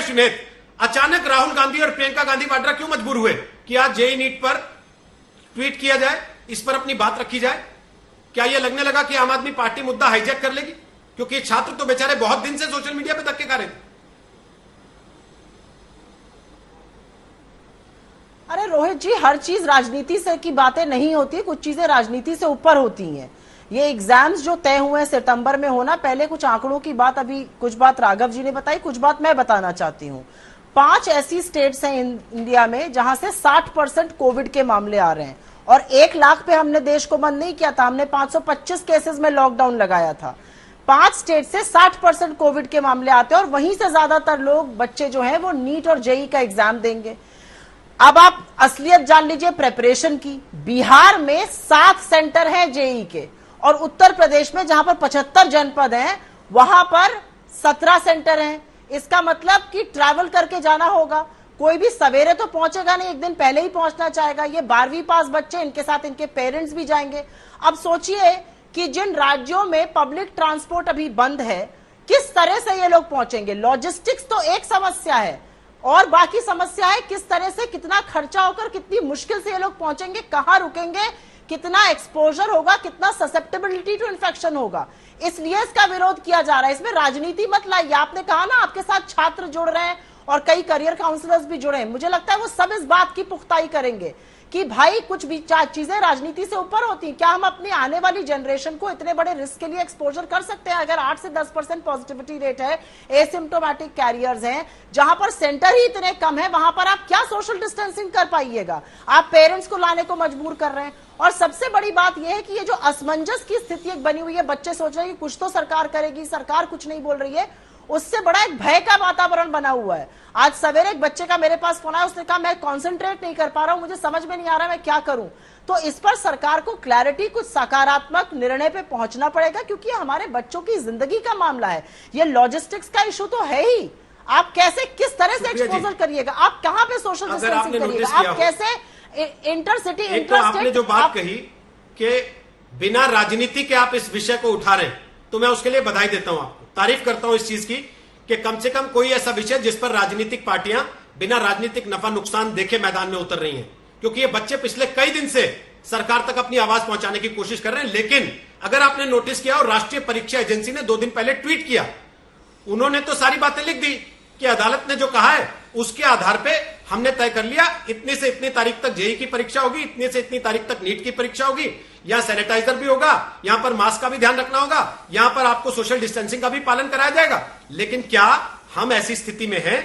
सुनेत, अचानक राहुल गांधी और प्रियंका गांधी वाड्रा क्यों मजबूर हुए कि आज जेईई नीट पर ट्वीट किया जाए, इस पर अपनी बात रखी जाए? क्या यह लगने लगा कि आम आदमी पार्टी मुद्दा हाईजैक कर लेगी? क्योंकि छात्र तो बेचारे बहुत दिन से सोशल मीडिया पे धक्के खा रहे थे। अरे रोहित जी, हर चीज राजनीति से की बातें नहीं होती, कुछ चीजें राजनीति से ऊपर होती हैं। ये एग्जाम्स जो तय हुए हैं सितंबर में होना, पहले कुछ आंकड़ों की बात, अभी कुछ बात राघव जी ने बताई, कुछ बात मैं बताना चाहती हूँ। 5 ऐसी स्टेट्स हैं इंडिया में जहां से 60% कोविड के मामले आ रहे हैं, और 1 लाख पे हमने देश को बंद नहीं किया था, हमने 525 केसेस में लॉकडाउन लगाया था। 5 स्टेट से 60% कोविड के मामले आते हैं, और वहीं से ज्यादातर लोग, बच्चे जो हैं वो नीट और जेईई का एग्जाम देंगे। अब आप असलियत जान लीजिए प्रेपरेशन की। बिहार में 7 सेंटर हैं जेईई के, और उत्तर प्रदेश में जहां पर 75 जनपद हैं वहां पर 17 सेंटर हैं। इसका मतलब कि ट्रैवल करके जाना होगा, कोई भी सवेरे तो पहुंचेगा नहीं, एक दिन पहले ही पहुंचना चाहेगा। ये 12वीं पास बच्चे, इनके साथ इनके पेरेंट्स भी जाएंगे। अब सोचिए कि जिन राज्यों में पब्लिक ट्रांसपोर्ट अभी बंद है, किस तरह से ये लोग पहुंचेंगे। लॉजिस्टिक्स तो एक समस्या है, और बाकी समस्या है किस तरह से, कितना खर्चा होकर, कितनी मुश्किल से ये लोग पहुंचेंगे, कहां रुकेंगे, कितना एक्सपोजर होगा, कितना ससेप्टेबिलिटी टू इन्फेक्शन होगा। इसलिए इसका विरोध किया जा रहा है। इसमें राजनीति मत लाइए। आपने कहा ना आपके साथ छात्र जुड़ रहे हैं और कई करियर काउंसलर्स भी जुड़े हैं, मुझे लगता है वो सब इस बात की पुख्ताई करेंगे कि भाई कुछ भी चीजें राजनीति से ऊपर होती हैं। क्या हम अपनी आने वाली जनरेशन को इतने बड़े रिस्क के लिए एक्सपोजर कर सकते हैं? अगर 8 से 10% पॉजिटिविटी रेट है, एसिम्प्टोमेटिक कैरियर्स हैं, जहां पर सेंटर ही इतने कम है, वहां पर आप क्या सोशल डिस्टेंसिंग कर पाइएगा? आप पेरेंट्स को लाने को मजबूर कर रहे हैं। और सबसे बड़ी बात यह है कि ये जो असमंजस की स्थिति एक बनी हुई है, बच्चे सोच रहे हैं कि कुछ तो सरकार करेगी, सरकार कुछ नहीं बोल रही है, उससे बड़ा एक भय का वातावरण बना हुआ है। आज सवेरे एक बच्चे का मेरे पास फोन आया, उसने कहा मैं कंसंट्रेट नहीं कर पा रहा हूं, मुझे समझ में नहीं आ रहा मैं क्या करूं। तो इस पर सरकार को क्लैरिटी, कुछ सकारात्मक निर्णय पे पहुंचना पड़ेगा, क्योंकि हमारे बच्चों की जिंदगी का मामला है। ये लॉजिस्टिक्स का इशू तो है ही। आप कैसे, किस तरह से एक्सपोजर करिएगा, आप कहां पे सोशल डिस्टेंसिंग करिएगा, आप कैसे इंटरसिटी इंटरस्टेट। आपने जो बात कही कि बिना राजनीति के आप इस विषय को उठा रहे हैं, तो मैं उसके लिए बधाई देता हूं, आपको तारीफ करता हूं इस चीज की कि कम से कम कोई ऐसा विषय जिस पर राजनीतिक पार्टियां बिना राजनीतिक नफा नुकसान देखे मैदान में उतर रही हैं। क्योंकि ये बच्चे पिछले कई दिन से सरकार तक अपनी आवाज पहुंचाने की कोशिश कर रहे हैं। लेकिन अगर आपने नोटिस किया, और राष्ट्रीय परीक्षा एजेंसी ने 2 दिन पहले ट्वीट किया, उन्होंने तो सारी बातें लिख दी कि अदालत ने जो कहा है उसके आधार पे हमने तय कर लिया, इतनी से इतनी तारीख तक जेईई की परीक्षा होगी, इतनी से इतनी तारीख तक नीट की परीक्षा होगी, यहां सैनिटाइजर भी होगा, यहां पर मास्क का भी ध्यान रखना होगा, यहां पर आपको सोशल डिस्टेंसिंग का भी पालन कराया जाएगा। लेकिन क्या हम ऐसी स्थिति में हैं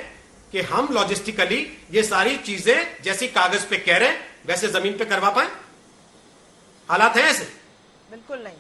कि हम लॉजिस्टिकली ये सारी चीजें जैसी कागज पे कह रहे हैं वैसे जमीन पे करवा पाए? हालात हैं ऐसे? बिल्कुल नहीं,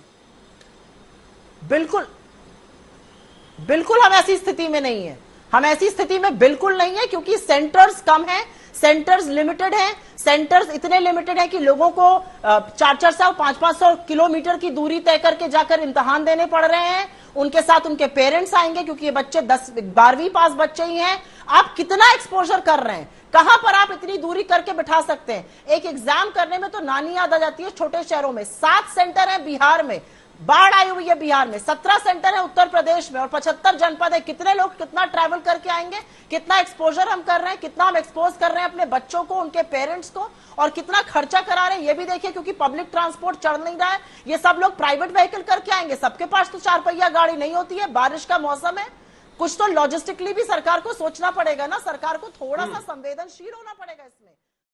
बिल्कुल हम ऐसी स्थिति में नहीं है। हम ऐसी स्थिति में बिल्कुल नहीं है, क्योंकि सेंटर्स कम हैं, सेंटर्स लिमिटेड हैं। सेंटर्स इतने लिमिटेड हैं कि लोगों को 400-400, 500-500 किलोमीटर की दूरी तय करके जाकर इम्तिहान देने पड़ रहे हैं। उनके साथ उनके पेरेंट्स आएंगे, क्योंकि ये बच्चे 10-12वीं पास बच्चे ही हैं। आप कितना एक्सपोजर कर रहे हैं, कहां पर आप इतनी दूरी करके बिठा सकते हैं? एक एग्जाम करने में तो नानी याद आ जाती है। छोटे शहरों में 7 सेंटर है, बिहार में बाढ़ आई हुई है, बिहार में 17 सेंटर है, उत्तर प्रदेश में, और 75 जनपद है। कितने लोग कितना ट्रैवल करके आएंगे? कितना एक्सपोजर हम कर रहे हैं, कितना हम एक्सपोज कर रहे हैं अपने बच्चों को, उनके पेरेंट्स को, और कितना खर्चा करा रहे हैं ये भी देखिए। क्योंकि पब्लिक ट्रांसपोर्ट चल नहीं रहा है, ये सब लोग प्राइवेट व्हीकल करके आएंगे। सबके पास तो 4 पहिया गाड़ी नहीं होती है, बारिश का मौसम है। कुछ तो लॉजिस्टिकली भी सरकार को सोचना पड़ेगा ना, सरकार को थोड़ा सा संवेदनशील होना पड़ेगा इसमें।